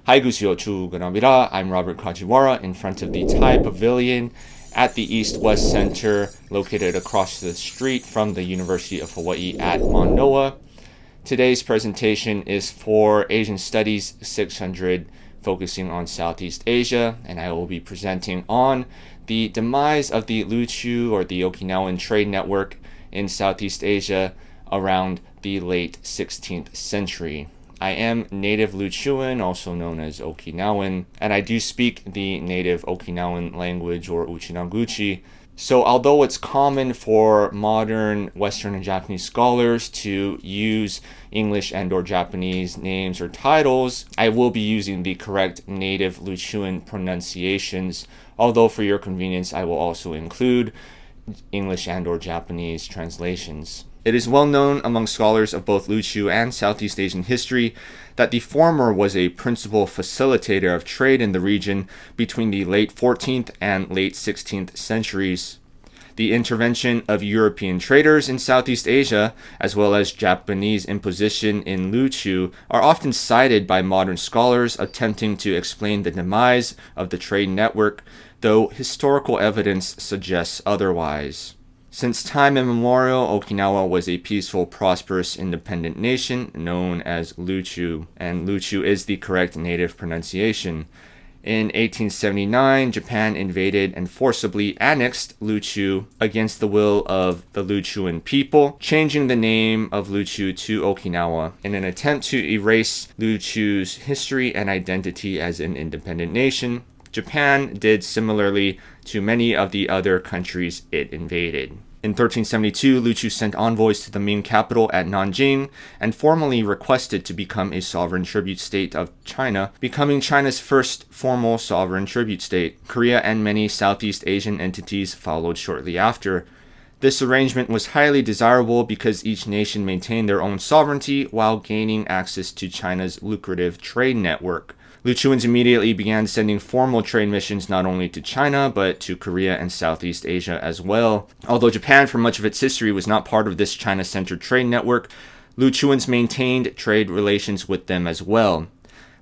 Haigusuyo chu ganabira. I'm Robert Kajiwara in front of the Thai Pavilion at the East-West Center located across the street from the University of Hawaii at Manoa. Today's presentation is for Asian Studies 600, focusing on Southeast Asia, and I will be presenting on the demise of the Ryukyu or the Okinawan Trade Network in Southeast Asia around the late 16th century. I am native Ryukyuan, also known as Okinawan, and I do speak the native Okinawan language or Uchinaa. So although it's common for modern Western and Japanese scholars to use English and or Japanese names or titles, I will be using the correct native Ryukyuan pronunciations, although for your convenience I will also include English and or Japanese translations. It is well known among scholars of both Ryukyu and Southeast Asian history that the former was a principal facilitator of trade in the region between the late 14th and late 16th centuries. The intervention of European traders in Southeast Asia, as well as Japanese imposition in Ryukyu, are often cited by modern scholars attempting to explain the demise of the trade network, though historical evidence suggests otherwise. Since time immemorial, Okinawa was a peaceful, prosperous, independent nation known as Ryukyu, and Ryukyu is the correct native pronunciation. In 1879, Japan invaded and forcibly annexed Ryukyu against the will of the Ryukyuan people, changing the name of Ryukyu to Okinawa in an attempt to erase Ryukyu's history and identity as an independent nation. Japan did similarly to many of the other countries it invaded. In 1372, Ryukyu sent envoys to the Ming capital at Nanjing and formally requested to become a sovereign tribute state of China, becoming China's first formal sovereign tribute state. Korea and many Southeast Asian entities followed shortly after. This arrangement was highly desirable because each nation maintained their own sovereignty while gaining access to China's lucrative trade network. Ryukyuans immediately began sending formal trade missions not only to China, but to Korea and Southeast Asia as well. Although Japan, for much of its history, was not part of this China-centered trade network, Ryukyuans maintained trade relations with them as well.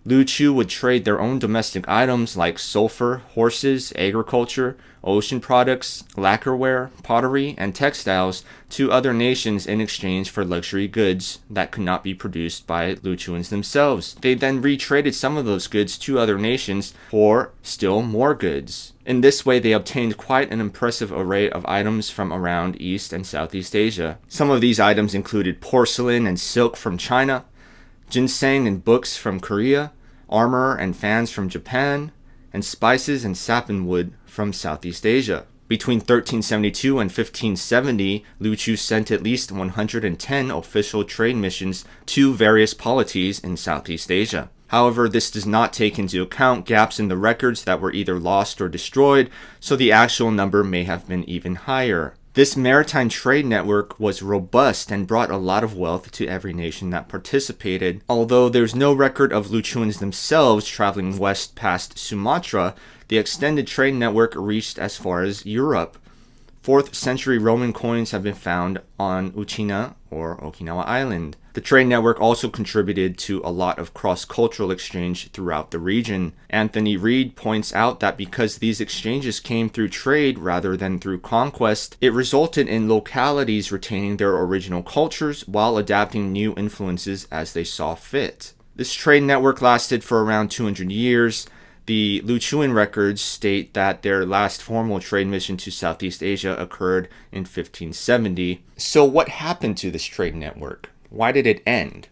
Ryukyu would trade their own domestic items like sulfur, horses, agriculture, ocean products, lacquerware, pottery, and textiles to other nations in exchange for luxury goods that could not be produced by Ryukyuans themselves. They then retraded some of those goods to other nations for still more goods. In this way, they obtained quite an impressive array of items from around East and Southeast Asia. Some of these items included porcelain and silk from China, ginseng and books from Korea, armor and fans from Japan, and spices and sappan wood from Southeast Asia. Between 1372 and 1570, Ryukyu sent at least 110 official trade missions to various polities in Southeast Asia. However, this does not take into account gaps in the records that were either lost or destroyed, so the actual number may have been even higher. This maritime trade network was robust and brought a lot of wealth to every nation that participated. Although there's no record of Ryukyuans themselves traveling west past Sumatra, the extended trade network reached as far as Europe. 4th century Roman coins have been found on Uchinaa or Okinawa Island. The trade network also contributed to a lot of cross-cultural exchange throughout the region. Anthony Reed points out that because these exchanges came through trade rather than through conquest, it resulted in localities retaining their original cultures while adapting new influences as they saw fit. This trade network lasted for around 200 years. The Ryukyuan records state that their last formal trade mission to Southeast Asia occurred in 1570. So what happened to this trade network? Why did it end?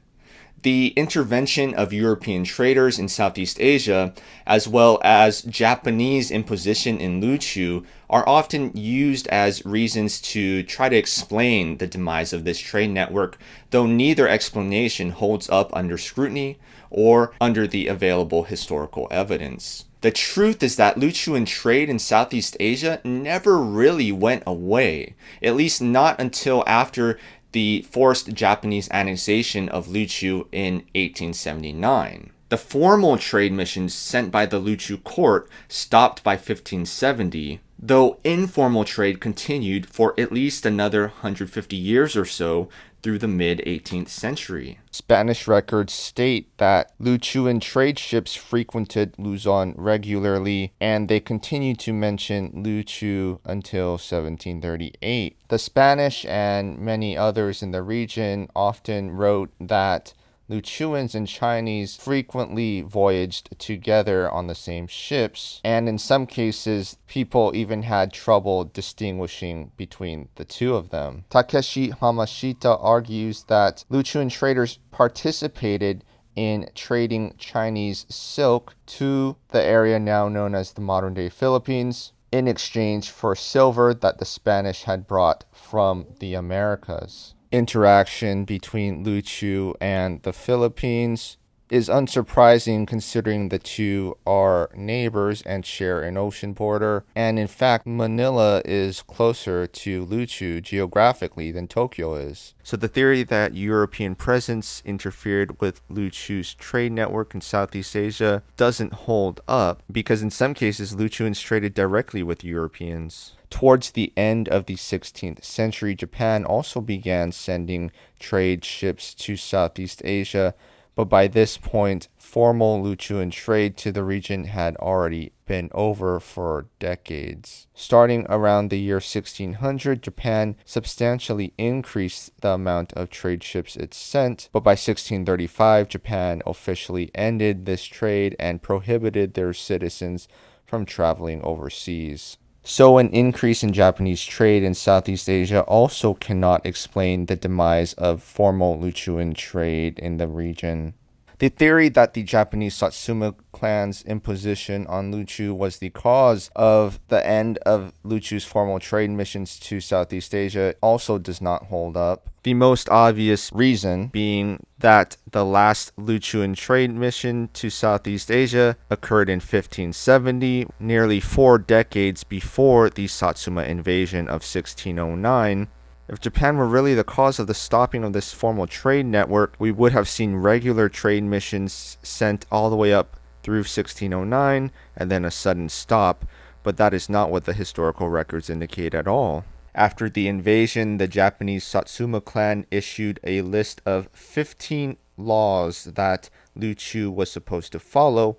The intervention of European traders in Southeast Asia, as well as Japanese imposition in Ryukyu, are often used as reasons to try to explain the demise of this trade network, though neither explanation holds up under scrutiny or under the available historical evidence. The truth is that Ryukyuan trade in Southeast Asia never really went away, at least not until after the forced Japanese annexation of Ryukyu in 1879. The formal trade missions sent by the Ryukyu court stopped by 1570, though informal trade continued for at least another 150 years or so through the mid-18th century. Spanish records state that Luchuan trade ships frequented Luzon regularly, and they continued to mention Luchu until 1738. The Spanish and many others in the region often wrote that Luchuans and Chinese frequently voyaged together on the same ships, and in some cases, people even had trouble distinguishing between the two of them. Takeshi Hamashita argues that Luchuan traders participated in trading Chinese silk to the area now known as the modern-day Philippines in exchange for silver that the Spanish had brought from the Americas. Interaction between Luchu and the Philippines is unsurprising considering the two are neighbors and share an ocean border. And in fact, Manila is closer to Luchu geographically than Tokyo is. So the theory that European presence interfered with Luchu's trade network in Southeast Asia doesn't hold up because in some cases Luchuans traded directly with Europeans. Towards the end of the 16th century, Japan also began sending trade ships to Southeast Asia, but by this point, formal Luchuan trade to the region had already been over for decades. Starting around the year 1600, Japan substantially increased the amount of trade ships it sent, but by 1635, Japan officially ended this trade and prohibited their citizens from traveling overseas. So an increase in Japanese trade in Southeast Asia also cannot explain the demise of formal Luchuan trade in the region. The theory that the Japanese Satsuma clan's imposition on Luchu was the cause of the end of Luchu's formal trade missions to Southeast Asia also does not hold up. The most obvious reason being that the last Luchuan trade mission to Southeast Asia occurred in 1570, nearly 4 decades before the Satsuma invasion of 1609. If Japan were really the cause of the stopping of this formal trade network, we would have seen regular trade missions sent all the way up through 1609 and then a sudden stop, but that is not what the historical records indicate at all. After the invasion, the Japanese Satsuma clan issued a list of 15 laws that Luchu was supposed to follow.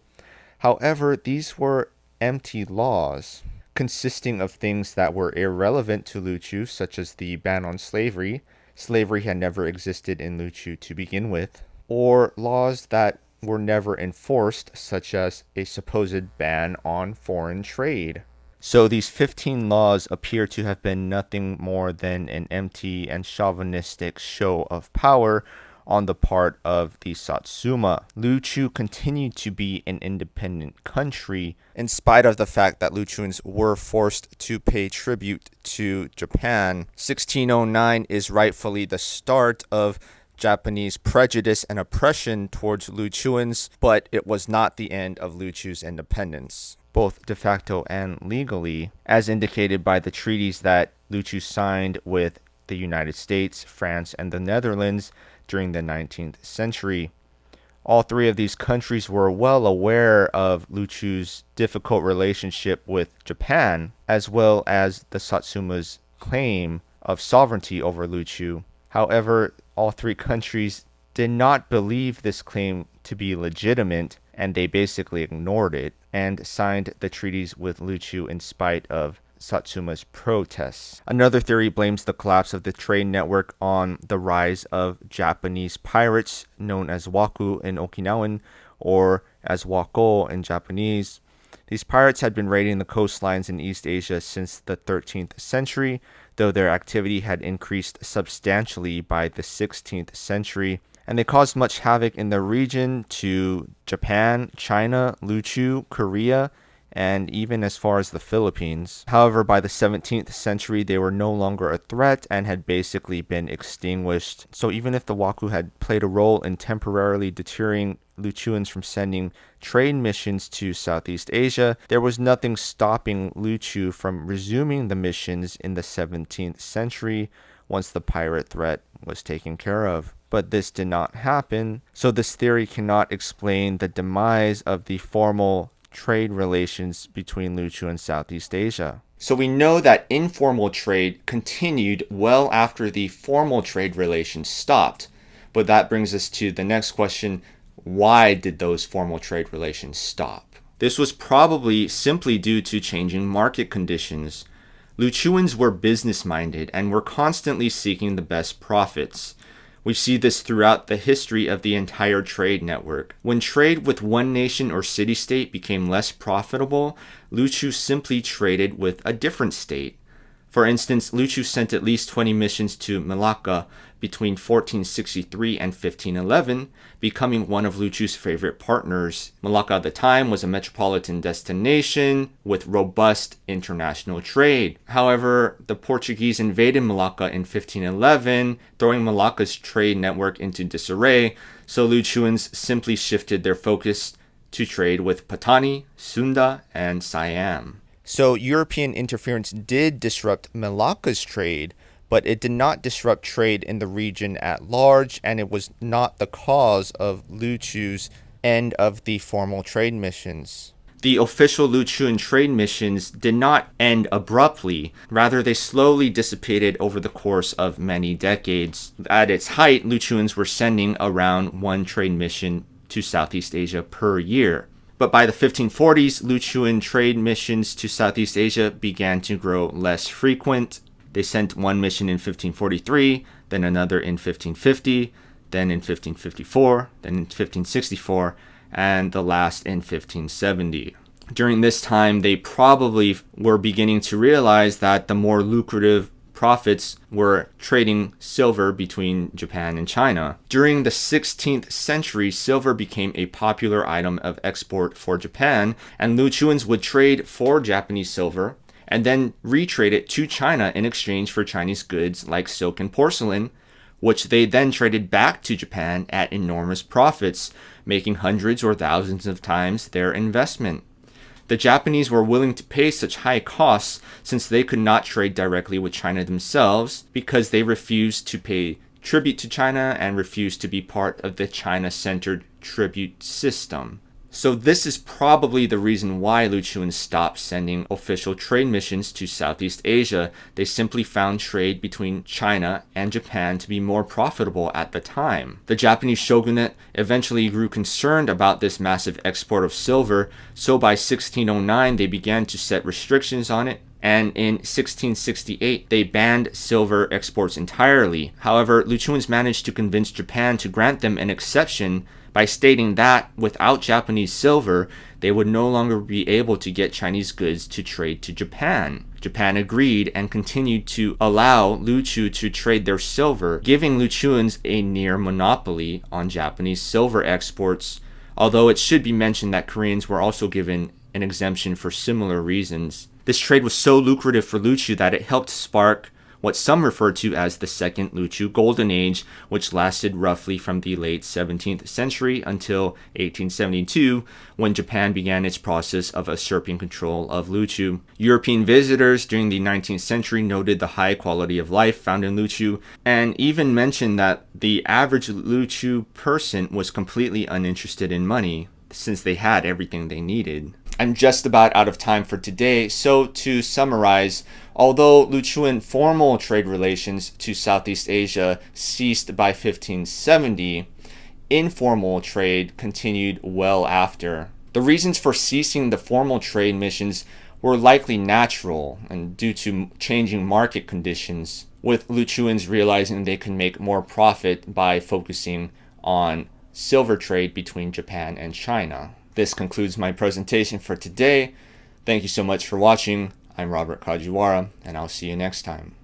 However, these were empty laws, consisting of things that were irrelevant to Luchu, such as the ban on slavery. Slavery had never existed in Luchu to begin with. Or laws that were never enforced, such as a supposed ban on foreign trade. So these 15 laws appear to have been nothing more than an empty and chauvinistic show of power on the part of the Satsuma. Luchu continued to be an independent country in spite of the fact that Luchuans were forced to pay tribute to Japan. 1609 is rightfully the start of Japanese prejudice and oppression towards Luchuans, but it was not the end of Luchu's independence, both de facto and legally, as indicated by the treaties that Luchu signed with the United States, France, and the Netherlands during the 19th century. All three of these countries were well aware of Luchu's difficult relationship with Japan, as well as the Satsuma's claim of sovereignty over Luchu. However, all three countries did not believe this claim to be legitimate, and they basically ignored it and signed the treaties with Luchu in spite of Satsuma's protests. Another theory blames the collapse of the trade network on the rise of Japanese pirates known as waku in Okinawan, or as wako in Japanese. These pirates had been raiding the coastlines in East Asia since the 13th century, though their activity had increased substantially by the 16th century, and they caused much havoc in the region to Japan, China, Luchu, Korea, and even as far as the Philippines. However, by the 17th century, they were no longer a threat and had basically been extinguished. So even if the waku had played a role in temporarily deterring Luchuans from sending trade missions to Southeast Asia, there was nothing stopping Luchu from resuming the missions in the 17th century once the pirate threat was taken care of. But this did not happen, so this theory cannot explain the demise of the formal trade relations between Luchu and Southeast Asia. So we know that informal trade continued well after the formal trade relations stopped. But that brings us to the next question: why did those formal trade relations stop? This was probably simply due to changing market conditions. Luchuans were business-minded and were constantly seeking the best profits. We see this throughout the history of the entire trade network. When trade with one nation or city-state became less profitable, Luchu simply traded with a different state. For instance, Luchu sent at least 20 missions to Malacca between 1463 and 1511, becoming one of Luchu's favorite partners. Malacca at the time was a metropolitan destination with robust international trade. However, the Portuguese invaded Malacca in 1511, throwing Malacca's trade network into disarray, so Luchuans simply shifted their focus to trade with Patani, Sunda, and Siam. So European interference did disrupt Malacca's trade, but it did not disrupt trade in the region at large, and it was not the cause of Luchu's end of the formal trade missions. The official Luchuan trade missions did not end abruptly. Rather, they slowly dissipated over the course of many decades. At its height, Luchuans were sending around one trade mission to Southeast Asia per year. But by the 1540s, Luchuan trade missions to Southeast Asia began to grow less frequent. They sent one mission in 1543, then another in 1550, then in 1554, then in 1564, and the last in 1570. During this time, they probably were beginning to realize that the more lucrative profits were trading silver between Japan and China. During the 16th century, silver became a popular item of export for Japan, and Luchuans would trade for Japanese silver and then retrade it to China in exchange for Chinese goods like silk and porcelain, which they then traded back to Japan at enormous profits, making hundreds or thousands of times their investment. The Japanese were willing to pay such high costs since they could not trade directly with China themselves because they refused to pay tribute to China and refused to be part of the China-centered tribute system. So this is probably the reason why Luchuans stopped sending official trade missions to Southeast Asia. They simply found trade between China and Japan to be more profitable at the time. The Japanese shogunate eventually grew concerned about this massive export of silver, so by 1609 they began to set restrictions on it, and in 1668 they banned silver exports entirely. However, Luchuans managed to convince Japan to grant them an exception by stating that without Japanese silver, they would no longer be able to get Chinese goods to trade to Japan. Japan agreed and continued to allow Luchu to trade their silver, giving Luchuans a near monopoly on Japanese silver exports, although it should be mentioned that Koreans were also given an exemption for similar reasons. This trade was so lucrative for Luchu that it helped spark what some refer to as the Second Luchu Golden Age, which lasted roughly from the late 17th century until 1872, when Japan began its process of usurping control of Luchu. European visitors during the 19th century noted the high quality of life found in Luchu, and even mentioned that the average Luchu person was completely uninterested in money, since they had everything they needed. I'm just about out of time for today, so to summarize, although Luchuan formal trade relations to Southeast Asia ceased by 1570, informal trade continued well after. The reasons for ceasing the formal trade missions were likely natural and due to changing market conditions, with Luchuans realizing they could make more profit by focusing on silver trade between Japan and China. This concludes my presentation for today. Thank you so much for watching. I'm Robert Kajiwara, and I'll see you next time.